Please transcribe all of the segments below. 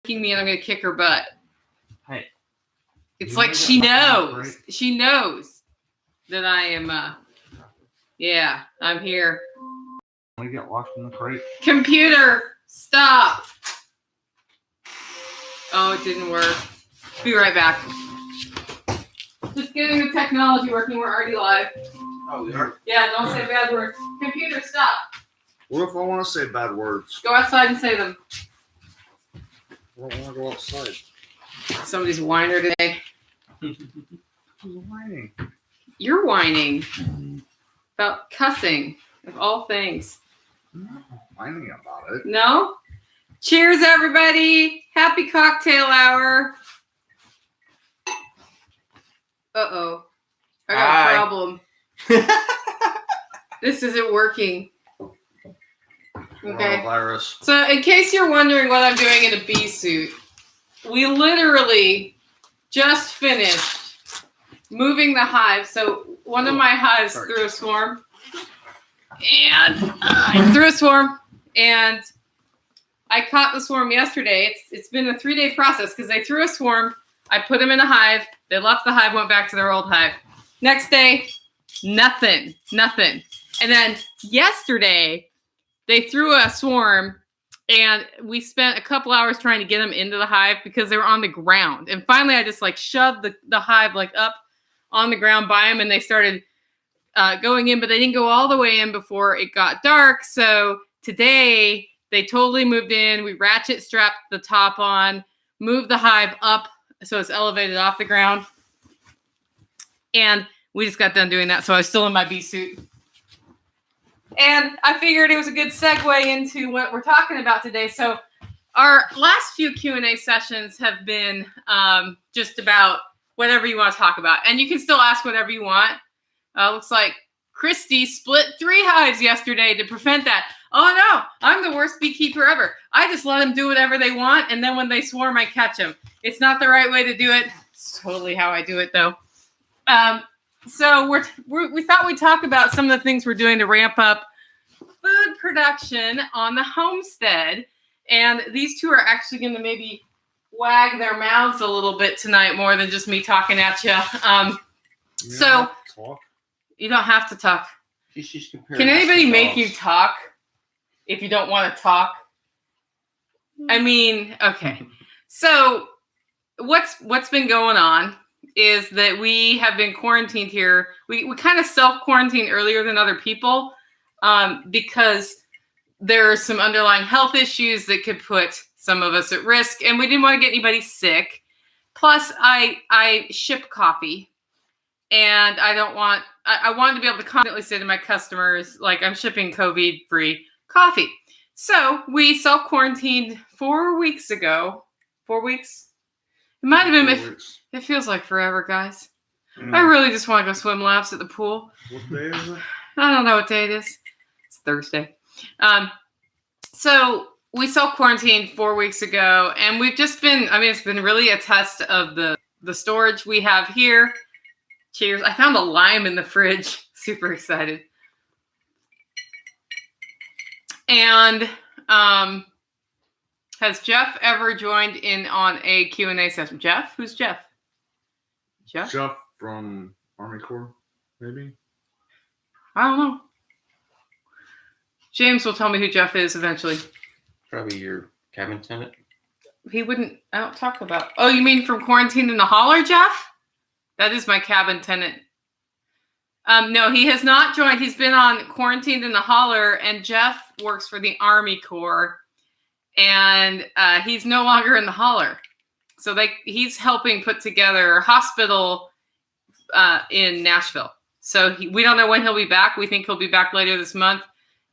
Me and I'm going to kick her butt. Hey. It's like she knows. She knows that I am, yeah, I'm here. We get locked in the crate. Computer, stop. Oh, it didn't work. Be right back. Just getting the technology working. We're already live. Oh, we are? Yeah, don't say bad words. Computer, stop. What if I want to say bad words? Go outside and say them. I don't want to go outside. Somebody's whiner today. Who's whining? You're whining about cussing, of all things. I'm not whining about it. No? Cheers, everybody. Happy cocktail hour. Uh-oh. I got a problem. This isn't working. Okay. Virus. So in case you're wondering what I'm doing in a bee suit, we literally just finished moving the hive. So one of my hives threw a swarm. And I caught the swarm yesterday. It's been a 3-day process because they threw a swarm. I put them in a hive. They left the hive, went back to their old hive. Next day, nothing. And then yesterday, they threw a swarm, and we spent a couple hours trying to get them into the hive because they were on the ground. And finally, I just shoved the hive up on the ground by them, and they started going in, but they didn't go all the way in before it got dark. So today, they totally moved in. We ratchet strapped the top on, moved the hive up so it's elevated off the ground. And we just got done doing that. So I was still in my bee suit. And I figured it was a good segue into what we're talking about today. So our last few Q&A sessions have been just about whatever you want to talk about. And you can still ask whatever you want. Looks like Christy split 3 hives yesterday to prevent that. Oh, no, I'm the worst beekeeper ever. I just let them do whatever they want, and then when they swarm, I catch them. It's not the right way to do it. It's totally how I do it, though. So we thought we'd talk about some of the things we're doing to ramp up food production on the homestead. And these two are actually going to maybe wag their mouths a little bit tonight more than just me talking at you. You don't have to talk. Can anybody make you talk if you don't want to talk? I mean, okay. So what's been going on is that we have been quarantined here. We kind of self-quarantined earlier than other people because there are some underlying health issues that could put some of us at risk, and we didn't want to get anybody sick. Plus, I ship coffee, and I wanted to be able to confidently say to my customers, I'm shipping COVID-free coffee. So we self-quarantined 4 weeks ago. 4 weeks? It might have been. It feels like forever, guys. Yeah. I really just want to go swim laps at the pool. What day is it? I don't know what day it is. It's Thursday. So we self-quarantined 4 weeks ago, and we've just been, it's been really a test of the storage we have here. Cheers. I found a lime in the fridge. Super excited. And has Jeff ever joined in on a Q&A session? Jeff? Who's Jeff? Jeff from Army Corps, maybe? I don't know. James will tell me who Jeff is eventually. Probably your cabin tenant. He wouldn't. I don't talk about. Oh, you mean from Quarantine in the Holler, Jeff? That is my cabin tenant. No, he has not joined. He's been on Quarantined in the Holler, and Jeff works for the Army Corps, and he's no longer in the Holler. So he's helping put together a hospital in Nashville. So we don't know when he'll be back. We think he'll be back later this month.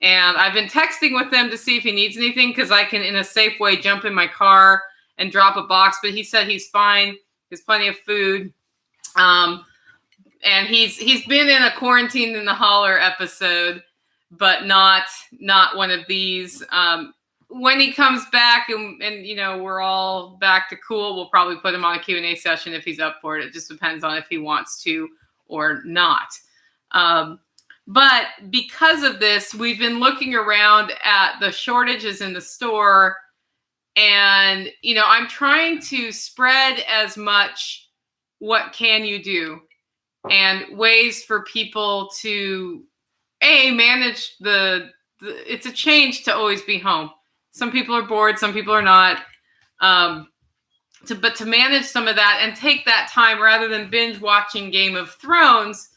And I've been texting with him to see if he needs anything because I can, in a safe way, jump in my car and drop a box. But he said he's fine. There's plenty of food. And he's been in a Quarantine in the Holler episode, but not one of these. When he comes back and we're all back to cool, we'll probably put him on a Q&A session if he's up for it. It just depends on if he wants to or not. But because of this, we've been looking around at the shortages in the store And, I'm trying to spread as much what can you do and ways for people to, manage it's a change to always be home. Some people are bored, some people are not. But to manage some of that and take that time rather than binge watching Game of Thrones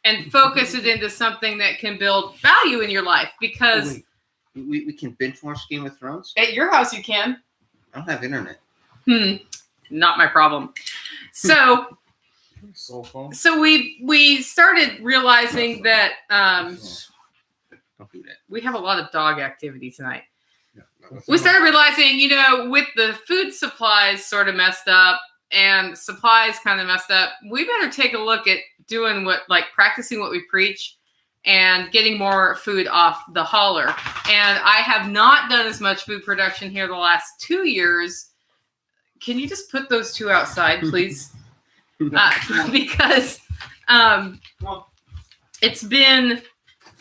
and focus it into something that can build value in your life. Because we can binge watch Game of Thrones? At your house you can. I don't have internet. Not my problem. So we started realizing that Don't do that. we have a lot of dog activity tonight. Yeah, We started realizing, with the food supplies sort of messed up and supplies kind of messed up, we better take a look at doing practicing what we preach and getting more food off the Holler. And I have not done as much food production here the last 2 years. Can you just put those two outside, please? Because it's been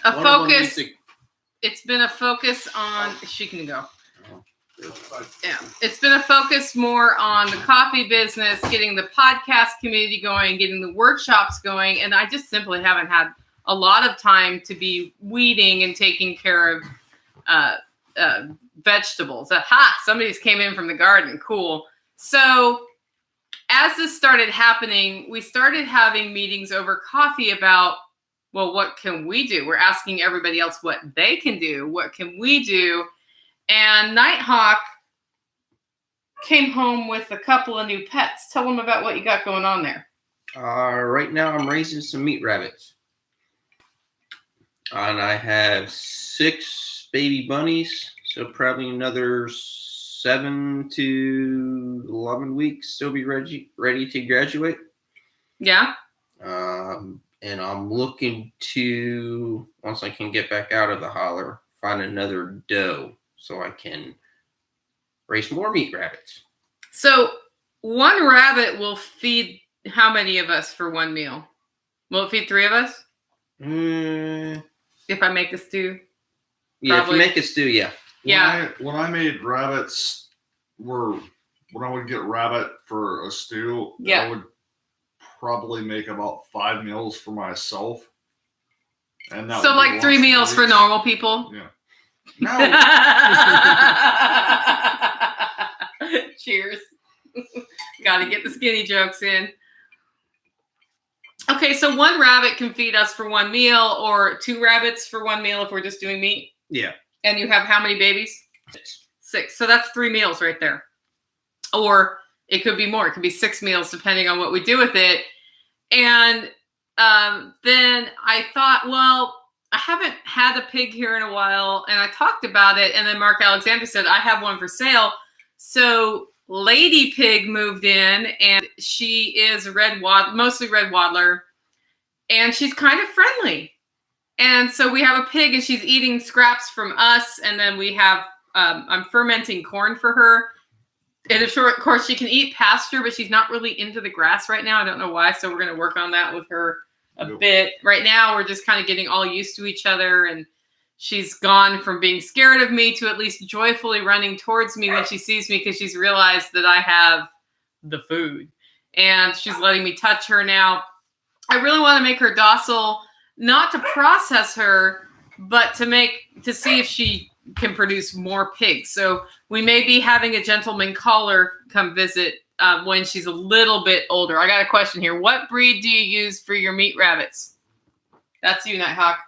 a focus. It's been a focus on. She can go. Yeah, it's been a focus more on the coffee business, getting the podcast community going, getting the workshops going, and I just simply haven't had a lot of time to be weeding and taking care of vegetables. Somebody's came in from the garden. Cool. So as this started happening, we started having meetings over coffee about, well, what can we do? We're asking everybody else what they can do. What can we do? And Nighthawk came home with a couple of new pets. Tell them about what you got going on there. Right now I'm raising some meat rabbits. And I have 6 baby bunnies. So probably another 7 to 11 weeks they'll be ready to graduate. Yeah. And I'm looking to, once I can get back out of the Holler, find another doe so I can raise more meat rabbits. So one rabbit will feed how many of us for one meal? Will it feed 3 of us? If I make a stew? Yeah, Probably. if you make a stew, yeah. When I made rabbits, when I would get rabbit for a stew, Yeah. I would probably make about 5 meals for myself. And that So would be like 3 once a meals for week. normal people? Yeah. No. Cheers. Got to get the skinny jokes in. Okay, so 1 rabbit can feed us for 1 meal, or 2 rabbits for 1 meal if we're just doing meat. Yeah. And you have how many babies? 6. 6. So that's 3 meals right there. Or it could be more. It could be 6 meals depending on what we do with it. And then I thought, well, I haven't had a pig here in a while. And I talked about it. And then Mark Alexander said, I have one for sale. So Lady Pig moved in, and she is mostly red waddler. And she's kind of friendly. And so we have a pig, and she's eating scraps from us. And then we have, I'm fermenting corn for her. And of course, she can eat pasture, but she's not really into the grass right now. I don't know why. So we're going to work on that with her a bit. Right now, we're just kind of getting all used to each other. And she's gone from being scared of me to at least joyfully running towards me when she sees me, because she's realized that I have the food. And she's letting me touch her now. I really want to make her docile, not to process her, but to see if she can produce more pigs. So we may be having a gentleman caller come visit when she's a little bit older. I got a question here. What breed do you use for your meat rabbits? That's you, Nighthawk.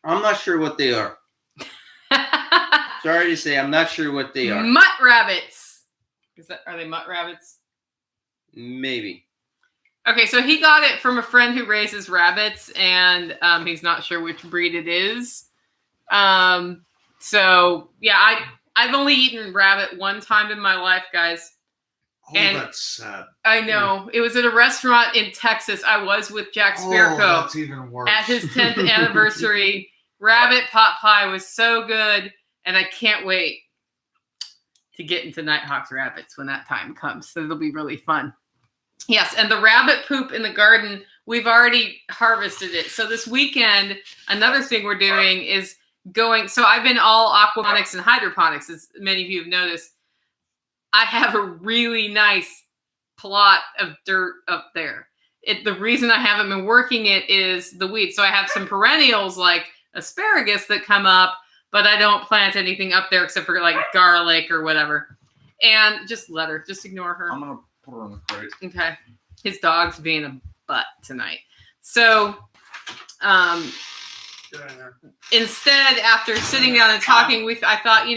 I'm not sure what they are. Sorry to say, I'm not sure what they are. Mutt rabbits. Are they mutt rabbits? Maybe. Okay, so he got it from a friend who raises rabbits, and he's not sure which breed it is. So yeah, I've only eaten rabbit 1 time in my life, guys. Oh, And that's sad. I know. It was at a restaurant in Texas. I was with Jack Spirko that's even worse. at his 10th anniversary. Rabbit pot pie was so good, and I can't wait to get into Nighthawk's rabbits when that time comes. So it'll be really fun. Yes, and the rabbit poop in the garden, we've already harvested it. So this weekend, another thing we're doing is going. So I've been all aquaponics and hydroponics, as many of you have noticed. I have a really nice plot of dirt up there. The reason I haven't been working it is the weeds. So I have some perennials like asparagus that come up, but I don't plant anything up there except for like garlic or whatever. And just let her. Just ignore her. I'm gonna put her in the crate. Okay. His dog's being a butt tonight. So instead, after sitting down and talking, I thought,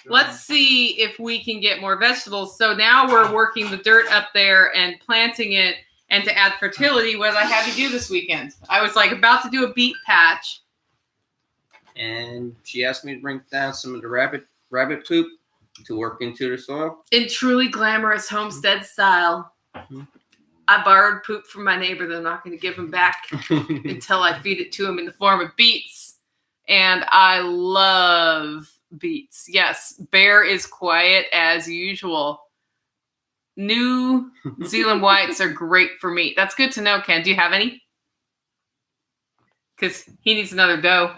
let's see if we can get more vegetables. So now we're working the dirt up there and planting it. And to add fertility, what I had to do this weekend. I was like about to do a beet patch. And she asked me to bring down some of the rabbit poop to work into the soil. In truly glamorous homestead style. Mm-hmm. I borrowed poop from my neighbor that I'm not going to give him back until I feed it to him in the form of beets. And I love beets. Yes, Bear is quiet as usual. New Zealand whites are great for meat. That's good to know, Ken. Do you have any? Because he needs another doe.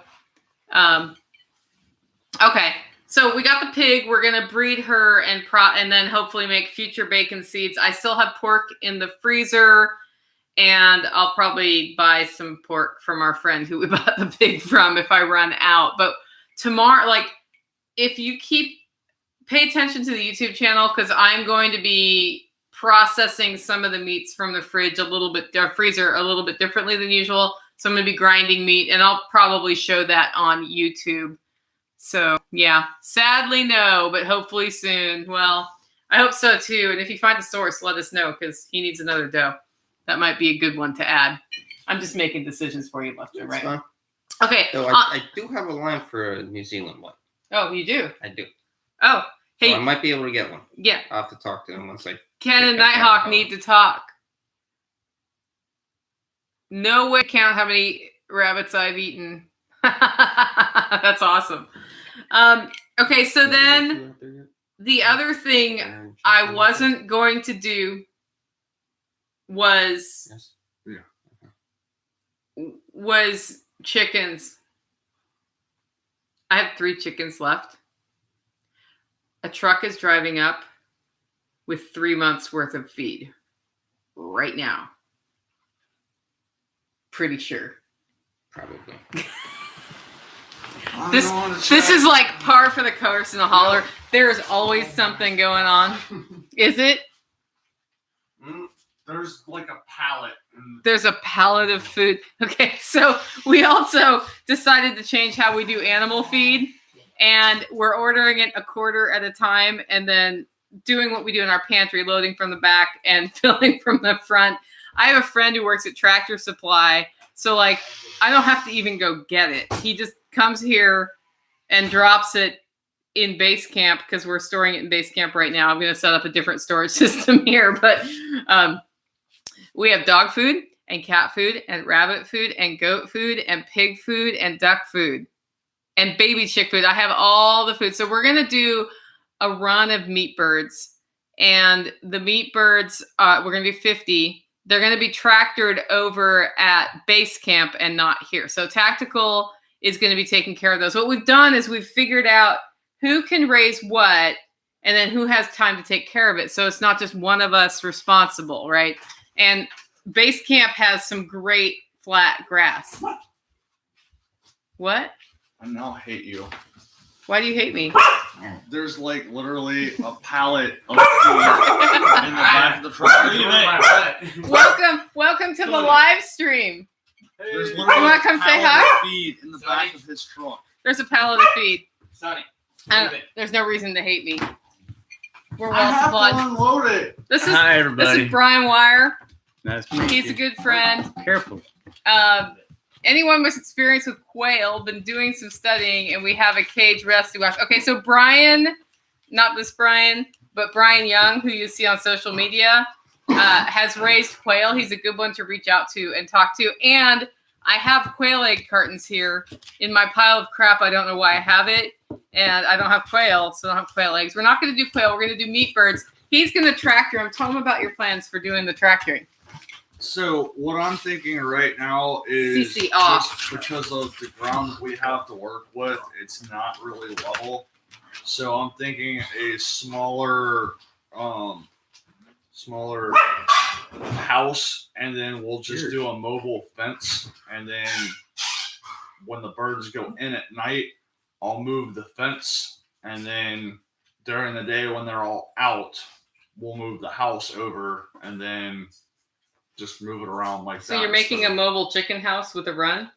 Okay, so we got the pig. We're gonna breed her and then hopefully make future bacon seeds. I still have pork in the freezer, and I'll probably buy some pork from our friend who we bought the pig from if I run out. But tomorrow, if you pay attention to the YouTube channel, because I'm going to be processing some of the meats from the freezer a little bit differently than usual. So I'm going to be grinding meat, and I'll probably show that on YouTube. So yeah, sadly no, but hopefully soon. Well, I hope so too. And if you find the source, let us know, because he needs another doe. That might be a good one to add. I'm just making decisions for you left and right. Fine. Okay. So I do have a line for a New Zealand one. Oh, you do? I do. Oh, hey. So I might be able to get one. Yeah. I'll have to talk to him once I... Ken and Nighthawk need to talk. No way to count how many rabbits I've eaten. That's awesome. Okay, so then the other thing I wasn't going to do was chickens. I have 3 chickens left. A truck is driving up with 3 months worth of feed right now. Pretty sure. Probably. This is like par for the course in a holler. There is always something going on. Is it? There's like a pallet. There's a pallet of food. Okay, so we also decided to change how we do animal feed. And we're ordering it a quarter at a time and then doing what we do in our pantry, loading from the back and filling from the front. I have a friend who works at Tractor Supply. So, I don't have to even go get it. He just comes here and drops it in base camp, because we're storing it in base camp right now. I'm going to set up a different storage system here. But we have dog food and cat food and rabbit food and goat food and pig food and duck food. And baby chick food. I have all the food. So we're going to do a run of meat birds. And the meat birds, we're going to do 50. They're going to be tractored over at base camp and not here. So tactical is going to be taking care of those. What we've done is we've figured out who can raise what and then who has time to take care of it. So it's not just one of us responsible, right? And base camp has some great flat grass. What? I now hate you. Why do you hate me? There's literally a pallet of food in the back of the truck. Welcome to the live stream. There's You literally want to come say hi? feed in the back of his truck. There's a pallet of feed. Sonny, There's no reason to hate me. We're I well have supplied. to unload it. This is Hi, everybody. This is Brian Wire. Nice to meet He's you. a good friend. Careful. Anyone with experience with quail, been doing some studying, and we have a cage rescue watch. Okay, so Brian, not this Brian, but Brian Young, who you see on social media, has raised quail. He's a good one to reach out to and talk to. And I have quail egg cartons here in my pile of crap. I don't know why I have it. And I don't have quail, so I don't have quail eggs. We're not going to do quail. We're going to do meat birds. He's going to tractor them. Tell him about your plans for doing the tractoring. So what I'm thinking right now is CC off. just because of the ground that we have to work with, it's not really level. So I'm thinking a smaller house, and then we'll just do a mobile fence, and then when the birds go in at night, I'll move the fence, and then during the day when they're all out, we'll move the house over, and then just move it around like that. So you're making a mobile chicken house with a run?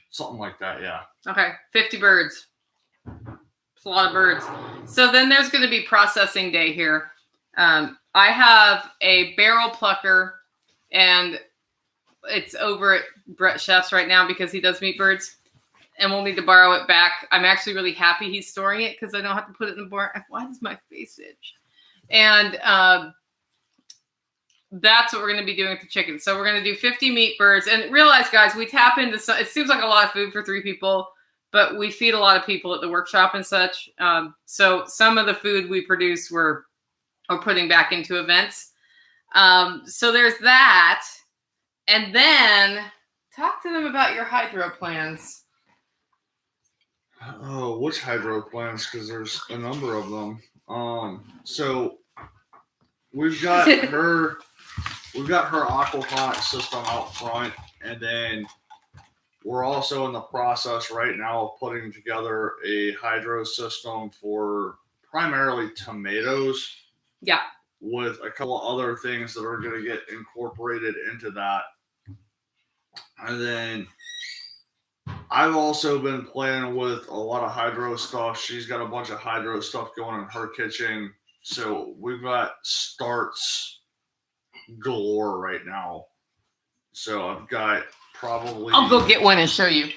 Something like that, yeah. Okay, 50 birds. It's a lot of birds. So then there's going to be processing day here. I have a barrel plucker, and it's over at Brett Chef's right now because he does meat birds, and we'll need to borrow it back. I'm actually really happy he's storing it because I don't have to put it in the barn. Why does my face itch? And that's what we're going to be doing with the chickens. So we're going to do 50 meat birds. And realize, guys, we tap into some, it seems like a lot of food for 3 people, but we feed a lot of people at the workshop and such. So some of the food we produce we're putting back into events. So there's that. And then talk to them about your hydro plans. Oh, which hydro plans? Because there's a number of them. So we've got her aquaponic system out front, and then we're also in the process right now of putting together a hydro system for primarily tomatoes. Yeah. With a couple other things that are going to get incorporated into that. And then I've also been playing with a lot of hydro stuff. She's got a bunch of hydro stuff going in her kitchen. So we've got starts galore right now. So I've got probably... I'll go get one and show you.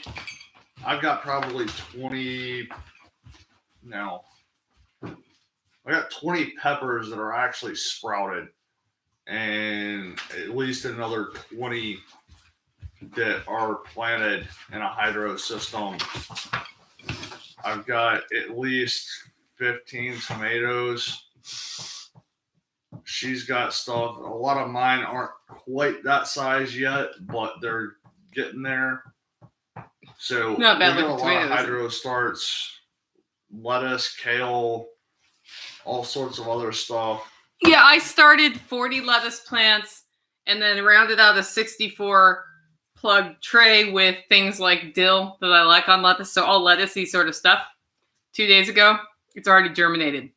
I've got probably 20... No. I got 20 peppers that are actually sprouted. And at least another 20 that are planted in a hydro system. I've got at least 15 tomatoes. She's got stuff. A lot of mine aren't quite that size yet, but they're getting there. So we got a lot of hydro starts, lettuce, kale, all sorts of other stuff. Yeah, I started 40 lettuce plants and then rounded out a 64 plug tray with things like dill that I like on lettuce. So all lettucey sort of stuff. 2 days ago, it's already germinated.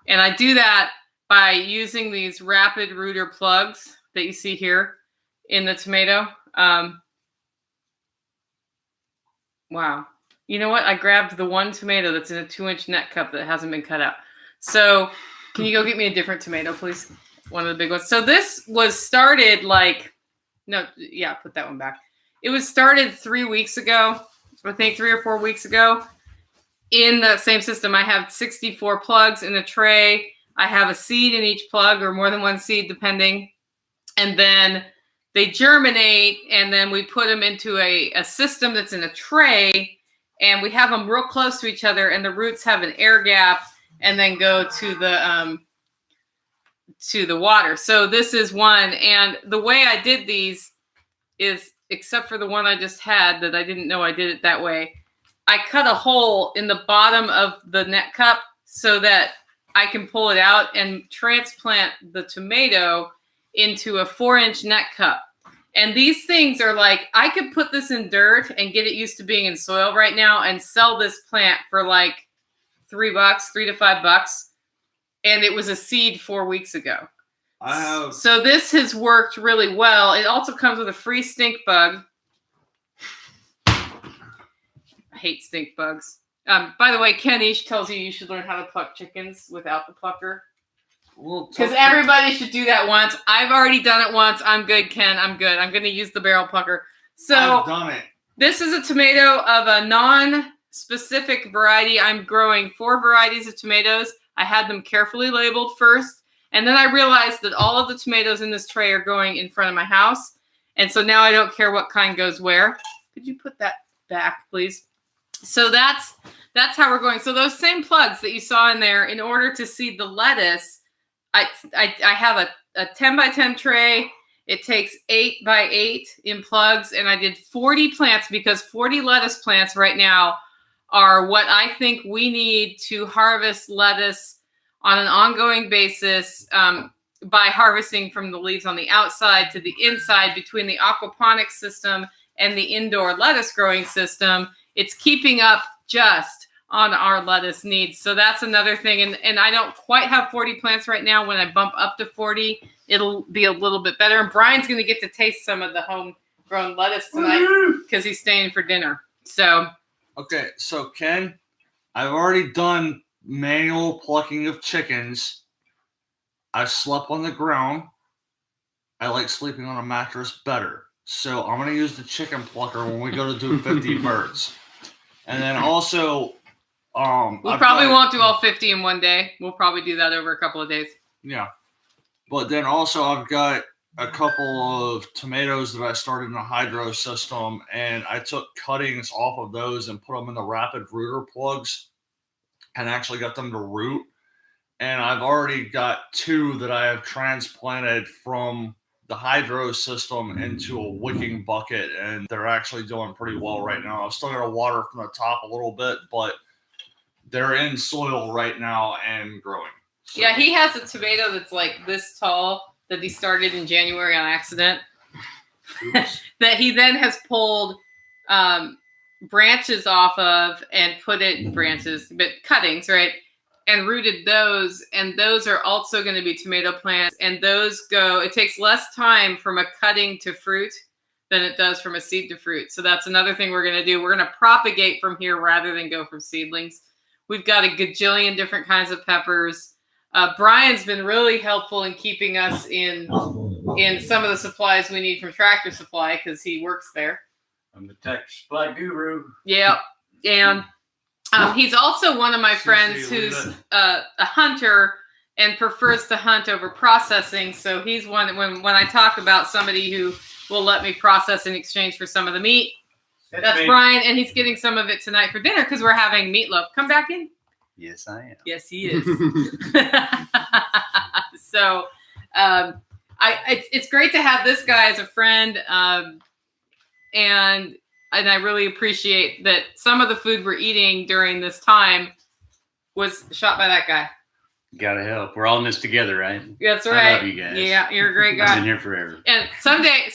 And I do that by using these rapid rooter plugs that you see here in the tomato. Wow. You know what? I grabbed the one tomato that's in a 2-inch net cup that hasn't been cut out. So can you go get me a different tomato, please? One of the big ones. So this was started put that one back. It was started 3 weeks ago. I think 3 or 4 weeks ago. In that same system, I have 64 plugs in a tray. I have a seed in each plug, or more than one seed, depending. And then they germinate, and then we put them into a system that's in a tray, and we have them real close to each other, and the roots have an air gap, and then go to the water. So this is one, and the way I did these is, except for the one I just had that I didn't know I did it that way, I cut a hole in the bottom of the net cup so that I can pull it out and transplant the tomato into a 4-inch net cup. And these things are like, I could put this in dirt and get it used to being in soil right now and sell this plant for like $3, $3 to $5. And it was a seed 4 weeks ago. So this has worked really well. It also comes with a free stink bug. I hate stink bugs. By the way, Ken Ish tells you should learn how to pluck chickens without the plucker. Because everybody should do that once. I've already done it once. I'm good, Ken. I'm good. I'm going to use the barrel plucker. So I've done it. This is a tomato of a non-specific variety. I'm growing 4 varieties of tomatoes. I had them carefully labeled first. And then I realized that all of the tomatoes in this tray are going in front of my house. And so now I don't care what kind goes where. Could you put that back, please? So that's how we're going. So those same plugs that you saw in there, in order to seed the lettuce, I have a 10 by 10 tray, It takes 8 by 8 in plugs, and I did 40 plants because 40 lettuce plants right now are what I think we need to harvest lettuce on an ongoing basis, by harvesting from the leaves on the outside to the inside between the aquaponics system and the indoor lettuce growing system. It's keeping up just on our lettuce needs. So that's another thing. And I don't quite have 40 plants right now. When I bump up to 40, it'll be a little bit better. And Brian's going to get to taste some of the homegrown lettuce tonight because he's staying for dinner. So. Okay, so Ken, I've already done manual plucking of chickens. I've slept on the ground. I like sleeping on a mattress better. So I'm going to use the chicken plucker when we go to do 50 birds. And then also, we probably won't do all 50 in one day. We'll probably do that over a couple of days. Yeah. But then also I've got a couple of tomatoes that I started in a hydro system, and I took cuttings off of those and put them in the rapid rooter plugs and actually got them to root. And I've already got 2 that I have transplanted from the hydro system into a wicking bucket, and they're actually doing pretty well right now. I've still got to water from the top a little bit, but they're in soil right now and growing. So. Yeah, he has a tomato that's like this tall that he started in January on accident that he then has pulled branches off of and put it but cuttings, right? And rooted those, and those are also going to be tomato plants. And those it takes less time from a cutting to fruit than it does from a seed to fruit. So that's another thing we're going to do. We're going to propagate from here rather than go from seedlings. We've got a gajillion different kinds of peppers. Brian's been really helpful in keeping us in some of the supplies we need from Tractor Supply because he works there. I'm the Tractor Supply guru. Yeah, and he's also one of my friends who's a hunter and prefers to hunt over processing. So he's one when I talk about somebody who will let me process in exchange for some of the meat. That's Brian, and he's getting some of it tonight for dinner because we're having meatloaf. Come back in. Yes, I am. Yes, he is. So it's great to have this guy as a friend, and I really appreciate that some of the food we're eating during this time was shot by that guy. Gotta help. We're all in this together, right? That's right. I love you guys. Yeah, you're a great guy. I've been here forever. And someday,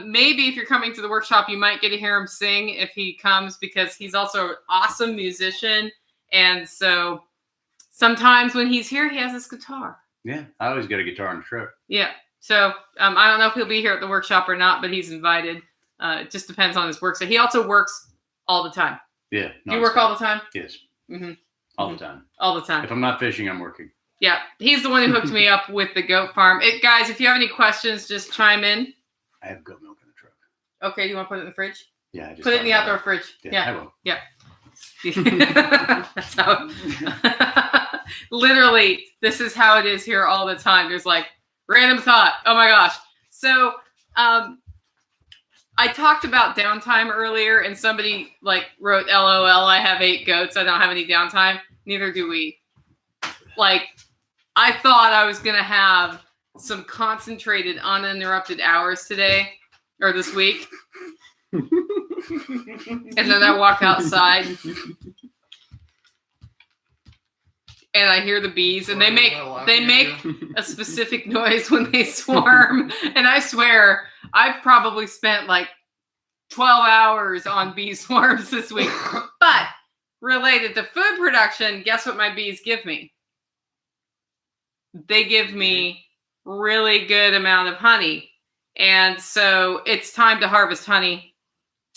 maybe if you're coming to the workshop, you might get to hear him sing if he comes because he's also an awesome musician. And so sometimes when he's here, he has his guitar. Yeah, I always got a guitar in the truck. Yeah. So I don't know if he'll be here at the workshop or not, but he's invited. It just depends on his work. So he also works all the time. Yeah. Do you work all the time? Yes. Mm-hmm. All the time. All the time. If I'm not fishing, I'm working. Yeah. He's the one who hooked me up with the goat farm. Guys, if you have any questions, just chime in. I have goat milk in the truck. Okay. Do you want to put it in the fridge? Yeah. Put it in the outdoor fridge. Yeah. I will. Yeah. That's how literally this is how it is here all the time. There's like random thought. Oh my gosh. So I talked about downtime earlier and somebody wrote LOL, I have 8 goats. I don't have any downtime. Neither do we. I thought I was gonna have some concentrated uninterrupted hours today or this week. And then I walk outside and I hear the bees and they make a specific noise when they swarm. And I swear I've probably spent 12 hours on bee swarms this week. But related to food production, guess what my bees give me? They give me really good amount of honey. And so it's time to harvest honey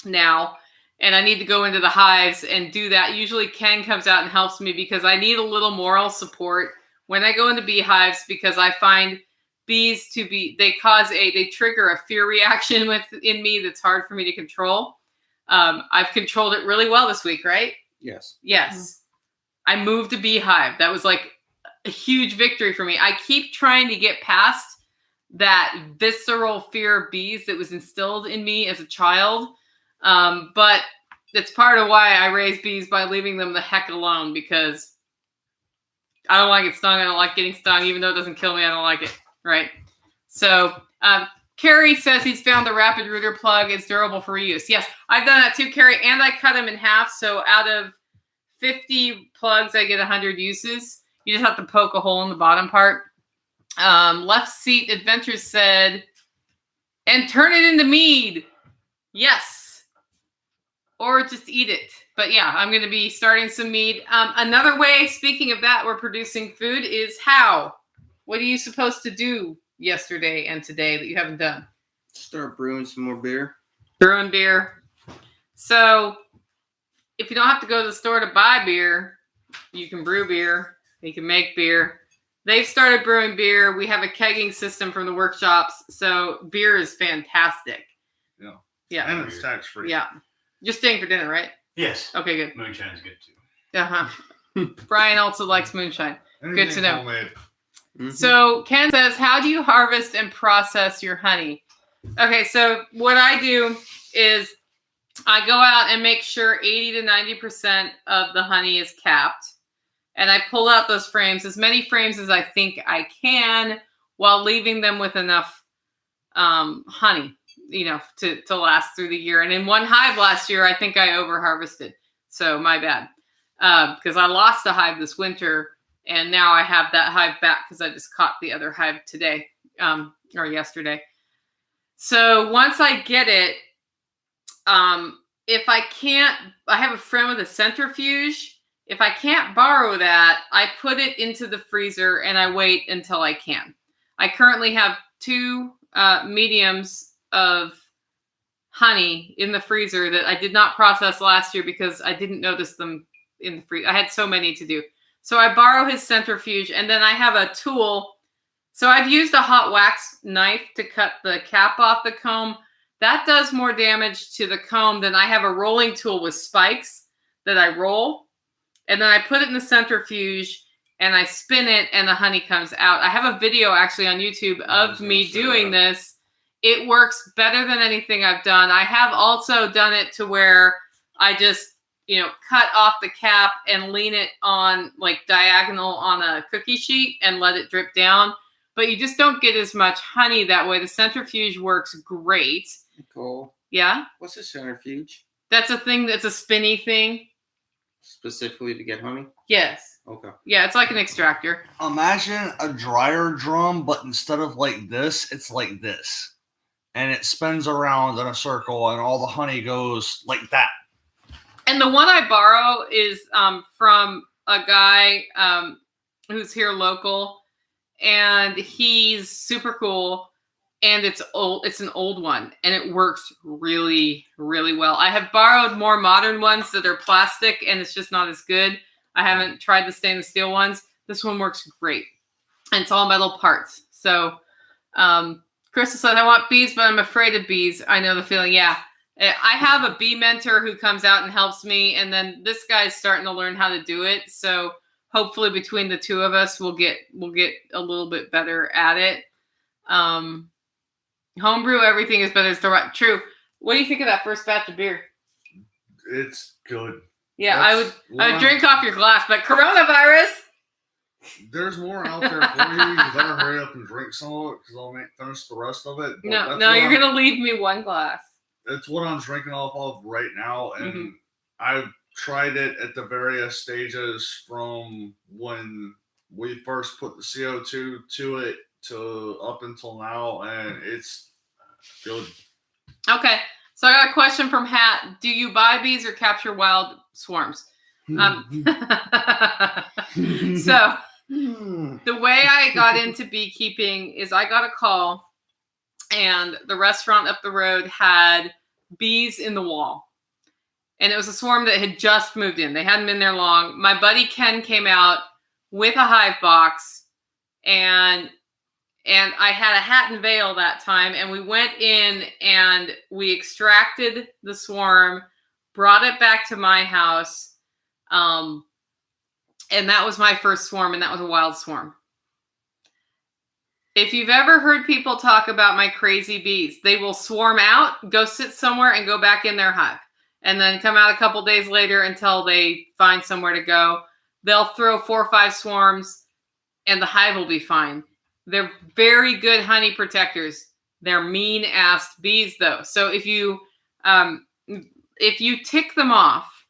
now. And I need to go into the hives and do that. Usually Ken comes out and helps me because I need a little moral support when I go into beehives because I find bees they trigger a fear reaction in me that's hard for me to control. I've controlled it really well this week, right? Yes. Yes. I moved a beehive. That was a huge victory for me. I keep trying to get past that visceral fear of bees that was instilled in me as a child. But it's part of why I raise bees by leaving them the heck alone because I don't like it stung. I don't like getting stung. Even though it doesn't kill me, I don't like it. Right. So, Carrie says he's found the rapid rooter plug. It's durable for reuse. Yes, I've done that too, Carrie, and I cut them in half. So out of 50 plugs, I get 100 uses. You just have to poke a hole in the bottom part. Left Seat Adventures said, and turn it into mead. Yes. Or just eat it. But yeah, I'm going to be starting some mead. Another way, speaking of that, we're producing food is how? What are you supposed to do yesterday and today that you haven't done? Start brewing some more beer. Brewing beer. So if you don't have to go to the store to buy beer, you can brew beer. You can make beer. They've started brewing beer. We have a kegging system from the workshops. So beer is fantastic. Yeah. Yeah. And it's tax free. Yeah. You're staying for dinner, right? Yes. Okay, good. Moonshine's good too. Uh-huh. Brian also likes moonshine. Anything Good to know. homemade. Mhm. So Ken says, how do you harvest and process your honey? Okay, so what I do is I go out and make sure 80 to 90% of the honey is capped. And I pull out those frames, as many frames as I think I can, while leaving them with enough honey, to last through the year. And in one hive last year, I think I over harvested. So my bad. Because I lost a hive this winter, and now I have that hive back because I just caught the other hive today or yesterday. So once I get it, if I can't, I have a friend with a centrifuge. If I can't borrow that, I put it into the freezer and I wait until I can. I currently have 2 mediums of honey in the freezer that I did not process last year because I didn't notice them in the freezer. I had so many to do. So I borrow his centrifuge, and then I have a tool. So I've used a hot wax knife to cut the cap off the comb. That does more damage to the comb than I have a rolling tool with spikes that I roll. And then I put it in the centrifuge and I spin it and the honey comes out. I have a video actually on YouTube of me doing this. It works better than anything I've done. I have also done it to where I just, cut off the cap and lean it on like diagonal on a cookie sheet and let it drip down. But you just don't get as much honey that way. The centrifuge works great. Cool. Yeah? What's a centrifuge? That's a thing that's a spinny thing. Specifically to get honey? Yes. Okay. Yeah, it's like an extractor. Imagine a dryer drum, but instead of like this, it's like this. And it spins around in a circle and all the honey goes like that. And the one I borrow is from a guy who's here local, and he's super cool. And it's old. It's an old one, and it works really, really well. I have borrowed more modern ones that are plastic, and it's just not as good. I haven't tried the stainless steel ones. This one works great, and it's all metal parts. So, Crystal said, "I want bees, but I'm afraid of bees." I know the feeling. Yeah, I have a bee mentor who comes out and helps me, and then this guy's starting to learn how to do it. So hopefully, between the two of us, we'll get a little bit better at it. Homebrew, everything is better. It's the right. True. What do you think of that first batch of beer? It's good. Yeah, That's I would drink off your glass, but coronavirus. There's more out there for you. You better hurry up and drink some of it because I'll finish the rest of it. But No, you're gonna leave me one glass. That's what I'm drinking off of right now, and I've tried it at the various stages from when we first put the CO2 to it to up until now, and it's good. Okay, so I got a question from Hat. Do you buy bees or capture wild swarms? So the way I got into beekeeping is I got a call, and the restaurant up the road had bees in the wall. And it was a swarm that had just moved in. They hadn't been there long. My buddy Ken came out with a hive box, and I had a hat and veil that time, and we went in and we extracted the swarm, brought it back to my house, and that was my first swarm, and that was a wild swarm. If you've ever heard people talk about my crazy bees, they will swarm out, go sit somewhere, and go back in their hive, and then come out a couple days later until they find somewhere to go. They'll throw 4 or 5 swarms, and the hive will be fine. They're very good honey protectors. They're mean-ass bees, though. So if you tick them off,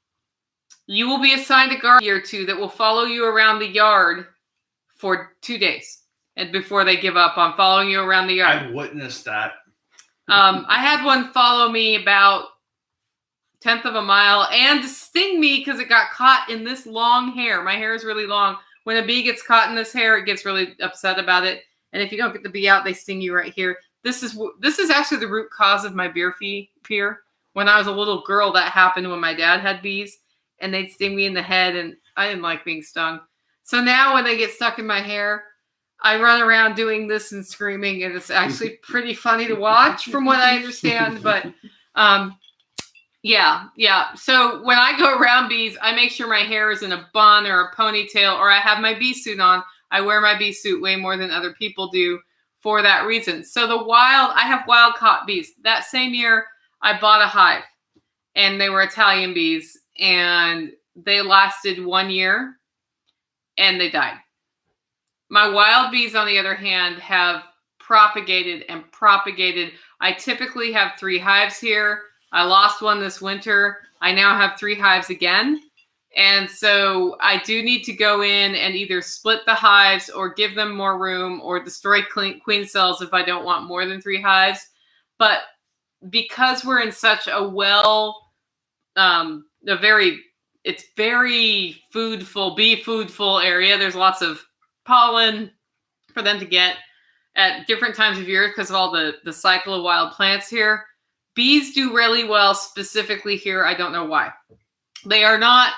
you will be assigned a guard or two that will follow you around the yard for 2 days, and before they give up on following you around the yard. I witnessed that. I had one follow me about 1/10 of a mile and sting me because it got caught in this long hair. My hair is really long. When a bee gets caught in this hair, it gets really upset about it. And if you don't get the bee out, they sting you right here. This is actually the root cause of my beer fear. When I was a little girl, that happened when my dad had bees, and they'd sting me in the head, and I didn't like being stung. So now when they get stuck in my hair, I run around doing this and screaming, and it's actually pretty funny to watch from what I understand. But yeah. So when I go around bees, I make sure my hair is in a bun or a ponytail, or I have my bee suit on. I wear my bee suit way more than other people do for that reason. So I have wild caught bees. That same year, I bought a hive, and they were Italian bees, and they lasted 1 year, and they died. My wild bees, on the other hand, have propagated and propagated. I typically have 3 hives here. I lost one this winter. I now have 3 hives again. And so I do need to go in and either split the hives or give them more room or destroy queen cells if I don't want more than 3 hives. But because we're in such it's very bee foodful area. There's lots of pollen for them to get at different times of year because of all the cycle of wild plants here. Bees do really well specifically here. I don't know why. They are not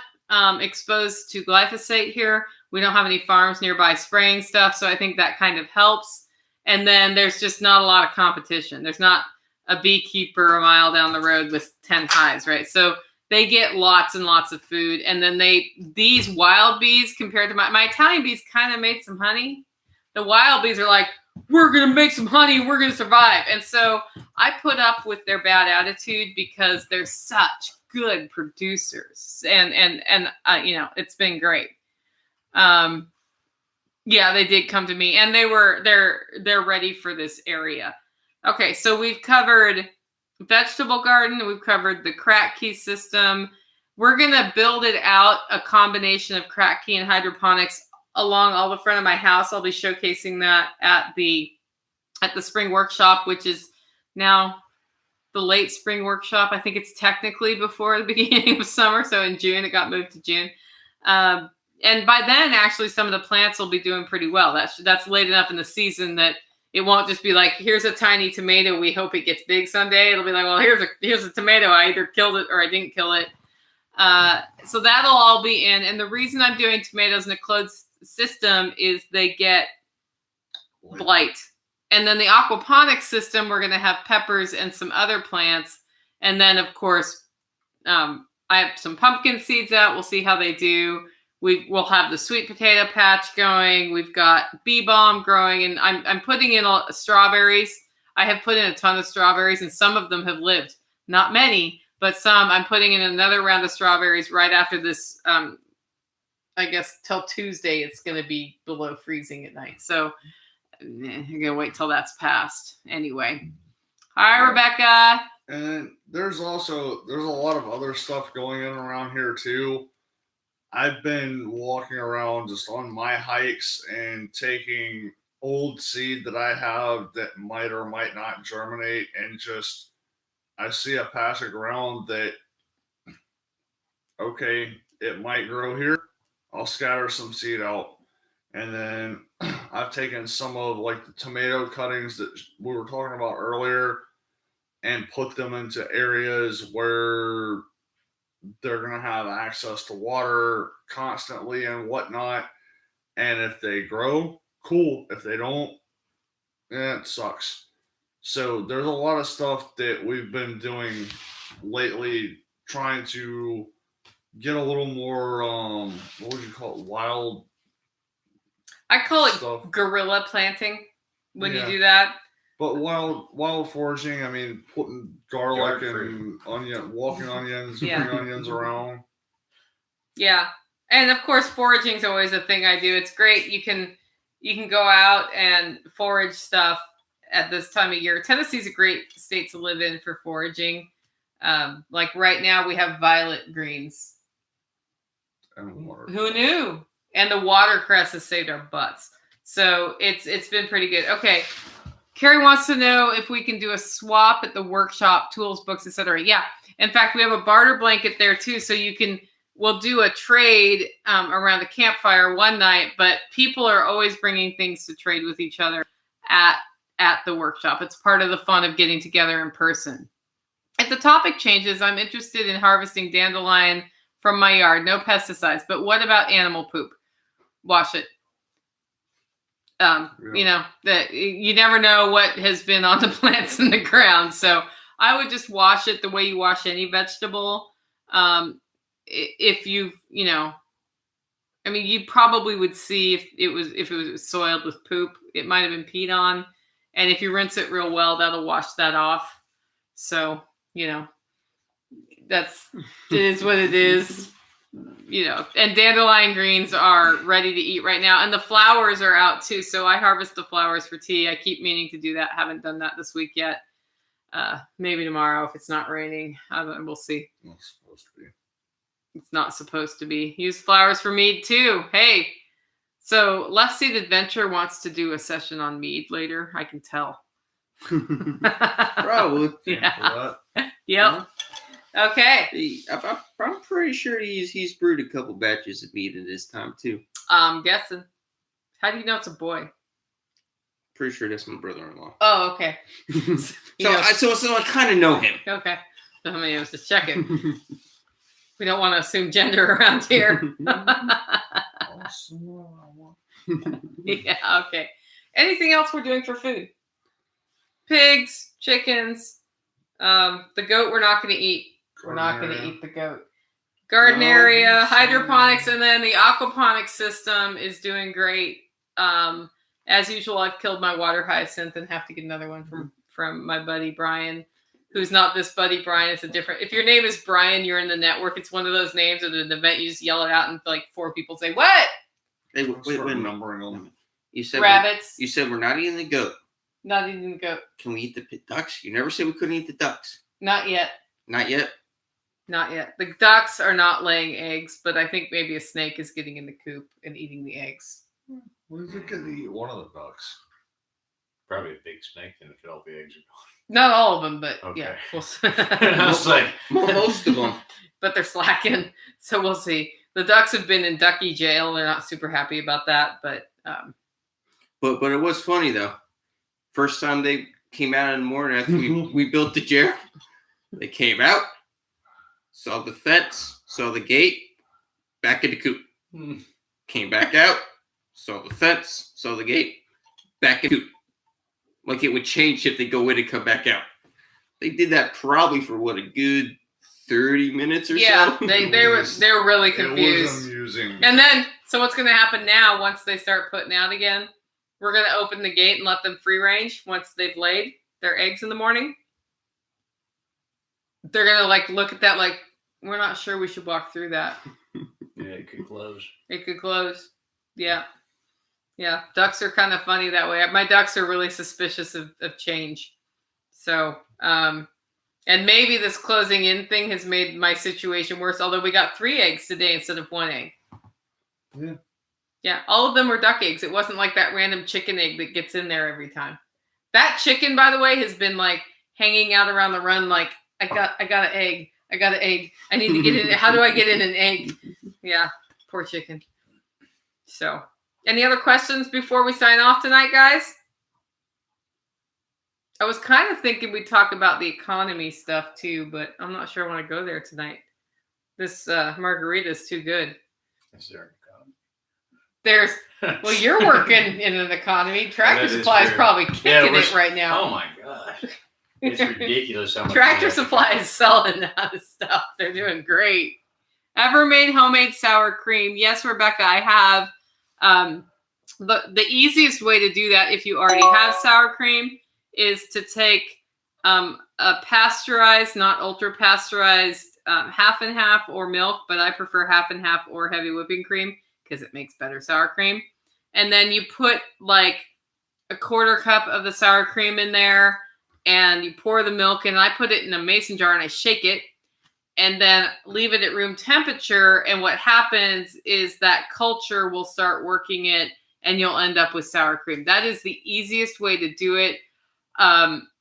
exposed to glyphosate here. We don't have any farms nearby spraying stuff, so I think that kind of helps. And then there's just not a lot of competition. There's not a beekeeper a mile down the road with 10 hives, right? So they get lots and lots of food. And then these wild bees, compared to my Italian bees, kind of made some honey. The wild bees are like, we're going to make some honey. We're going to survive. And so I put up with their bad attitude because they're such good producers. And it's been great. Yeah, they did come to me, and they're ready for this area. Okay, so we've covered vegetable garden. We've covered the crack key system. We're going to build it out, a combination of crack key and hydroponics along all the front of my house. I'll be showcasing that at the spring workshop, which is now the late spring workshop. I think it's technically before the beginning of summer. So in June, it got moved to June. And by then, actually, some of the plants will be doing pretty well. That's late enough in the season that it won't just be like, here's a tiny tomato. We hope it gets big someday. It'll be like, well, here's a tomato. I either killed it or I didn't kill it. So that'll all be in. And the reason I'm doing tomatoes in a closed system is they get blight. And then the aquaponics system, we're going to have peppers and some other plants. And then, of course, I have some pumpkin seeds out. We'll see how they do. We'll have the sweet potato patch going. We've got bee balm growing, and I'm putting in strawberries. I have put in a ton of strawberries, and some of them have lived. Not many, but some. I'm putting in another round of strawberries right after this. I guess till Tuesday, it's going to be below freezing at night. So I'm going to wait till that's passed. Anyway. Hi, Rebecca. And there's a lot of other stuff going on around here too. I've been walking around just on my hikes and taking old seed that I have that might or might not germinate, and just I see a patch of ground that, okay, it might grow here. I'll scatter some seed out. And then I've taken some of like the tomato cuttings that we were talking about earlier and put them into areas where they're going to have access to water constantly and whatnot. And if they grow, cool. If they don't, it sucks. So there's a lot of stuff that we've been doing lately, trying to get a little more, what would you call it? Wild. I call it stuff. Guerrilla planting when you do that. But wild foraging, I mean, putting garlic and walking onions, bring onions around. Yeah. And of course, foraging is always a thing I do. It's great. You can go out and forage stuff at this time of year. Tennessee's a great state to live in for foraging. Like right now we have violet greens. And water. Who knew? And the watercress has saved our butts. So it's been pretty good. Okay. Carrie wants to know if we can do a swap at the workshop, tools, books, etc. Yeah. In fact, we have a barter blanket there too. So we'll do a trade around the campfire one night, but people are always bringing things to trade with each other at the workshop. It's part of the fun of getting together in person. If the topic changes, I'm interested in harvesting dandelion from my yard. No pesticides. But what about animal poop? Wash it. You know, that you never know what has been on the plants in the ground. So I would just wash it the way you wash any vegetable. If you know, I mean, you probably would see if it was soiled with poop, it might have been peed on. And if you rinse it real well, that'll wash that off. So, you know, it is what it is. You know, and dandelion greens are ready to eat right now. And the flowers are out too. So I harvest the flowers for tea. I keep meaning to do that. Haven't done that this week yet. Maybe tomorrow if it's not raining. We'll see. It's supposed to be. It's not supposed to be. Use flowers for mead too. Hey. So Left Seat Adventure wants to do a session on mead later. I can tell. Probably. Yeah. Yep. Okay. I'm pretty sure he's brewed a couple batches of mead in this time too. I'm guessing. How do you know it's a boy? Pretty sure that's my brother-in-law. Oh, okay. So I kind of know him. Okay. I mean, I was just checking. We don't want to assume gender around here. Yeah, okay. Anything else we're doing for food? Pigs, chickens, the goat we're not going to eat. We're not going to eat the goat. Garden area, hydroponics, and then the aquaponics system is doing great. As usual, I've killed my water hyacinth and have to get another one from my buddy Brian, who's not this buddy Brian. It's a different. If your name is Brian, you're in the network. It's one of those names at an event. You just yell it out, and like 4 people say, "What?" Hey, wait. Remembering them. You said rabbits. You said we're not eating the goat. Not eating the goat. Can we eat the ducks? You never said we couldn't eat the ducks. Not yet. Not yet. Not yet. The ducks are not laying eggs, but I think maybe a snake is getting in the coop and eating the eggs. What if it could eat one of the ducks? Probably a big snake, and if all the eggs are gone. Not all of them, but Okay. yeah. I was like, Most of them. But they're slacking, so we'll see. The ducks have been in ducky jail. They're not super happy about that, but But it was funny though. First time they came out in the morning after we built the chair, they came out, saw the fence, saw the gate, back in the coop. Came back out, saw the fence, saw the gate, back in the coop. Like it would change if they go in and come back out. They did that probably for what, a good 30 minutes or yeah, so. they were really It confused. was amusing. And then, so what's going to happen now once they start putting out again? We're going to open the gate and let them free range once they've laid their eggs in the morning. They're going to like look at that like, we're not sure we should walk through that. yeah, it could close. It could close. Yeah. Yeah. Ducks are kind of funny that way. My ducks are really suspicious of change. So, and maybe this closing in thing has made my situation worse, although we got 3 eggs today instead of 1 egg. Yeah. Yeah, all of them were duck eggs. It wasn't like that random chicken egg that gets in there every time. That chicken, by the way, has been like hanging out around the run like, I got an egg. I got an egg. I need to get in. How do I get in an egg? Yeah, poor chicken. So, any other questions before we sign off tonight, guys? I was kind of thinking we'd talk about the economy stuff too, but I'm not sure I want to go there tonight. This margarita is too good. Is there an There's, well, you're working in an economy. Tractor That is Supply is true. probably kicking we're- it right now. Oh my gosh. It's ridiculous how much. Tractor we have to Supply pay. is selling out of stuff. They're doing great. Ever made homemade sour cream? Yes, Rebecca, I have. The easiest way to do that if you already have sour cream is to take a pasteurized, not ultra pasteurized, half and half or milk, but I prefer half and half or heavy whipping cream because it makes better sour cream. And then you put like a quarter cup of the sour cream in there, and you pour the milk in. I put it in a mason jar and I shake it, and then leave it at room temperature. And what happens is that culture will start working it, and you'll end up with sour cream. That is the easiest way to do it.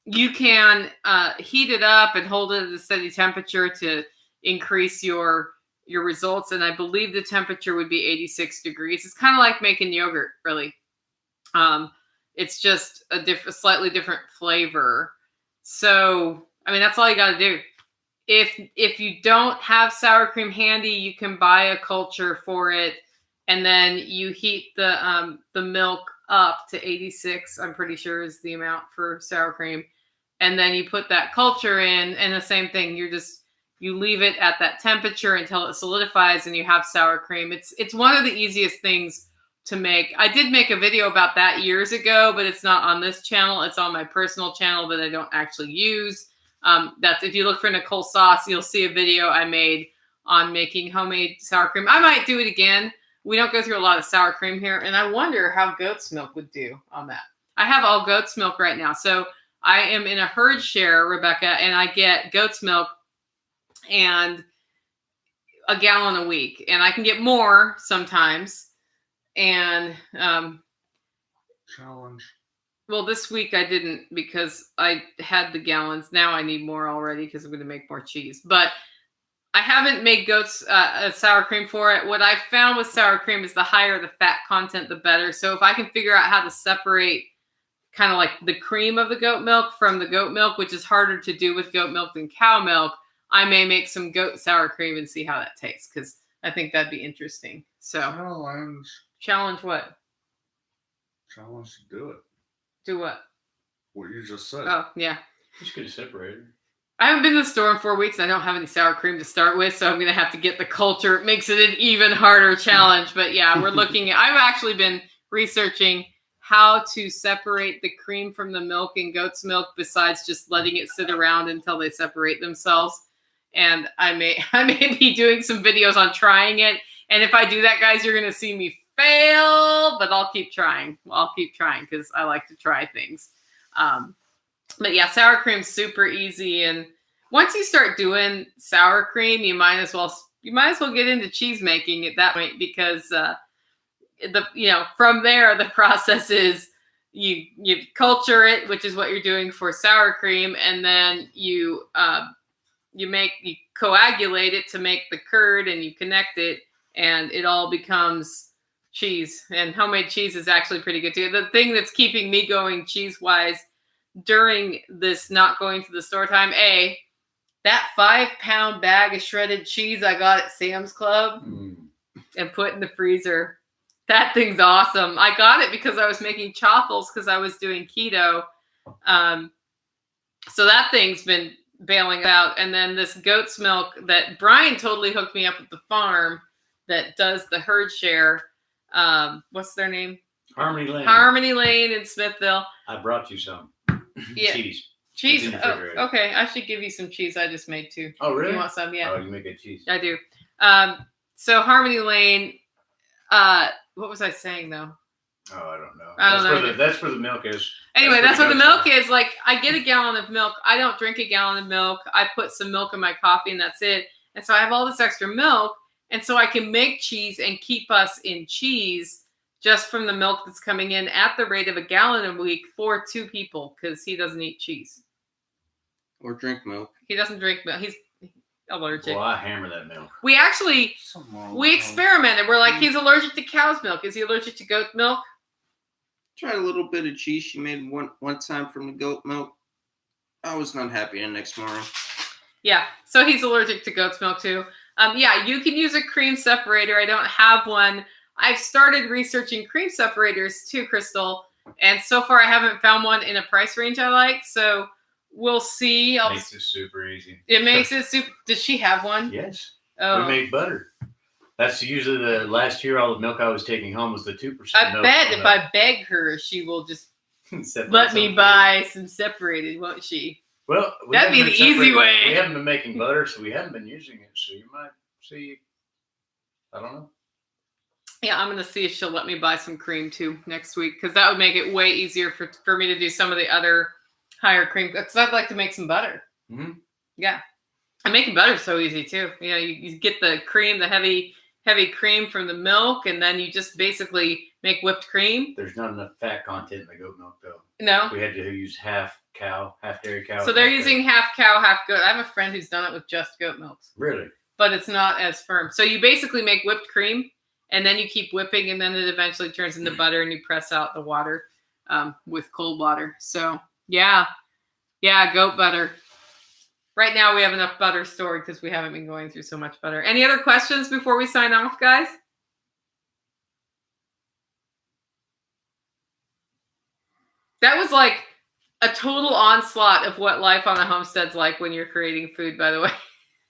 You can heat it up and hold it at a steady temperature to increase your results. And I believe the temperature would be 86 degrees. It's kind of like making yogurt, really. It's just a slightly different flavor. So, I mean, that's all you got to do. If you don't have sour cream handy, you can buy a culture for it, and then you heat the milk up to 86. I'm pretty sure is the amount for sour cream, and then you put that culture in, and the same thing. You leave it at that temperature until it solidifies, and you have sour cream. It's one of the easiest things to make. I did make a video about that years ago, but it's not on this channel. It's on my personal channel that I don't actually use. That's if you look for Nicole Sauce, you'll see a video I made on making homemade sour cream. I might do it again. We don't go through a lot of sour cream here, and I wonder how goat's milk would do on that. I have all goat's milk right now. So I am in a herd share, Rebecca, and I get goat's milk and a gallon a week, and I can get more sometimes. And challenge. well, this week I didn't because I had the gallons. Now I need more already because I'm going to make more cheese. But I haven't made goat's sour cream for it. What I found with sour cream is the higher the fat content, the better. So if I can figure out how to separate kind of like the cream of the goat milk from the goat milk, which is harder to do with goat milk than cow milk, I may make some goat sour cream and see how that tastes, because I think that'd be interesting. So challenge what? Challenge to do it. Do what? What you just said. Oh, yeah. Just get it separated. I haven't been to the store in 4 weeks. And I don't have any sour cream to start with, so I'm going to have to get the culture. It makes it an even harder challenge. But yeah, we're looking at, I've actually been researching how to separate the cream from the milk in goat's milk besides just letting it sit around until they separate themselves. And I may be doing some videos on trying it. And if I do that, guys, you're going to see me fail, but I'll keep trying. I'll keep trying because I like to try things. But yeah, sour cream's super easy. And once you start doing sour cream, you might as well get into cheese making at that point, because from there, the process is you culture it, which is what you're doing for sour cream. And then you coagulate it to make the curd, and you connect it, and it all becomes cheese. And homemade cheese is actually pretty good too. The thing that's keeping me going cheese-wise during this not going to the store time, that 5-pound bag of shredded cheese I got at Sam's Club and put in the freezer. That thing's awesome. I got it because I was making chaffles because I was doing keto. So that thing's been bailing out. And then this goat's milk that Brian totally hooked me up at the farm that does the herd share. What's their name? Harmony Lane. Harmony Lane in Smithville. I brought you some. Yeah. Cheese. Cheese. In the Oh, refrigerator. okay. I should give you some cheese I just made too. Oh, really? You want some? Yeah. Oh, you make good cheese. I do. So Harmony Lane, what was I saying though? Oh, I don't know. I don't know. That's where the milk is. Anyway, that's where what the milk is. Like, I get a gallon of milk. I don't drink a gallon of milk. I put some milk in my coffee and that's it. And so I have all this extra milk. And so I can make cheese and keep us in cheese just from the milk that's coming in at the rate of a gallon a week for 2 people, because he doesn't eat cheese. Or drink milk. He doesn't drink milk. He's allergic. Well, I hammer that milk. We experimented. We're like, he's allergic to cow's milk. Is he allergic to goat milk? Tried a little bit of cheese she made one time from the goat milk. I was not happy the next morning. Yeah, so he's allergic to goat's milk too. Yeah, you can use a cream separator. I don't have one. I've started researching cream separators too, Crystal. And so far I haven't found one in a price range I like. So we'll see. Makes it super easy. It makes it super. Does she have one? Yes. Oh. We make butter. That's usually the last year. All the milk I was taking home was the 2%. I milk bet if I beg her, she will just let me buy some separated, won't she? Well, that'd be the easy way. We haven't been making butter, so we haven't been using it. So you might see. I don't know. Yeah, I'm gonna see if she'll let me buy some cream too next week, because that would make it way easier for me to do some of the other higher cream. Because I'd like to make some butter. Mhm. Yeah, and making butter is so easy too. You know, you get the cream, the heavy cream from the milk, and then you just basically make whipped cream. There's not enough fat content in the goat milk though. No. We had to use half cow, half dairy cow. So they're half using goat. half cow, half goat. I have a friend who's done it with just goat milks, Really? but it's not as firm. So you basically make whipped cream, and then you keep whipping, and then it eventually turns into butter, and you press out the water with cold water. So yeah, goat butter. Right now we have enough butter stored because we haven't been going through so much butter. Any other questions before we sign off, guys? That was like a total onslaught of what life on a homestead's like when you're creating food, by the way.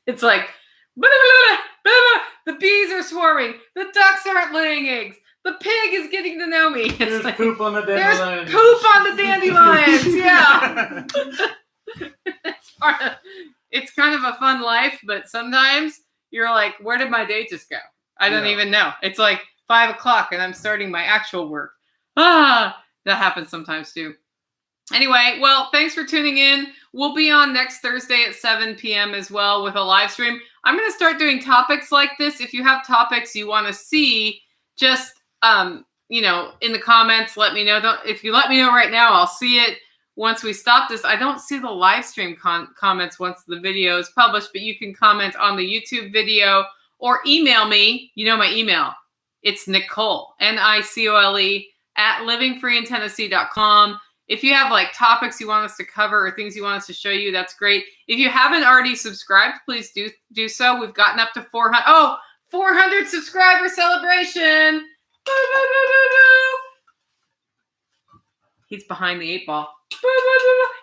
It's like, blah, blah, blah, blah, the bees are swarming. The ducks aren't laying eggs. The pig is getting to know me. There's Like, poop on the there's dandelions. poop on the dandelions. Yeah. It's kind of a fun life, but sometimes you're like, where did my day just go? I don't even know. It's like 5 o'clock and I'm starting my actual work. That happens sometimes too. Anyway, well, thanks for tuning in. We'll be on next Thursday at 7 p.m. as well with a live stream. I'm going to start doing topics like this. If you have topics you want to see, just, in the comments, let me know. If you let me know right now, I'll see it once we stop this. I don't see the live stream comments once the video is published, but you can comment on the YouTube video or email me. You know my email. It's Nicole, Nicole, @livingfreeintennessee.com. If you have like topics you want us to cover or things you want us to show you, that's great. If you haven't already subscribed, please do so. We've gotten up to 400. 400 subscriber celebration. He's behind the 8 ball.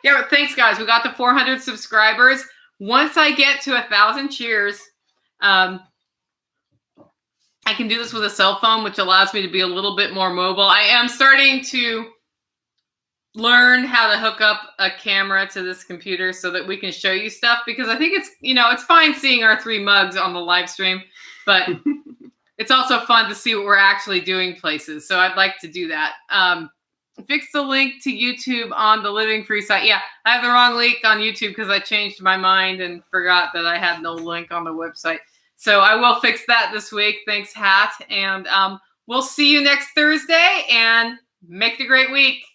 Yeah, but thanks, guys. We got to 400 subscribers. Once I get to 1,000 cheers, I can do this with a cell phone, which allows me to be a little bit more mobile. I am starting to learn how to hook up a camera to this computer so that we can show you stuff, because I think it's fine seeing our 3 mugs on the live stream, but it's also fun to see what we're actually doing places. So I'd like to do that. Fix the link to YouTube on the Living Free site. Yeah, I have the wrong link on YouTube because I changed my mind and forgot that I had no link on the website. So I will fix that this week. Thanks, Hat. And we'll see you next Thursday, and make it a great week.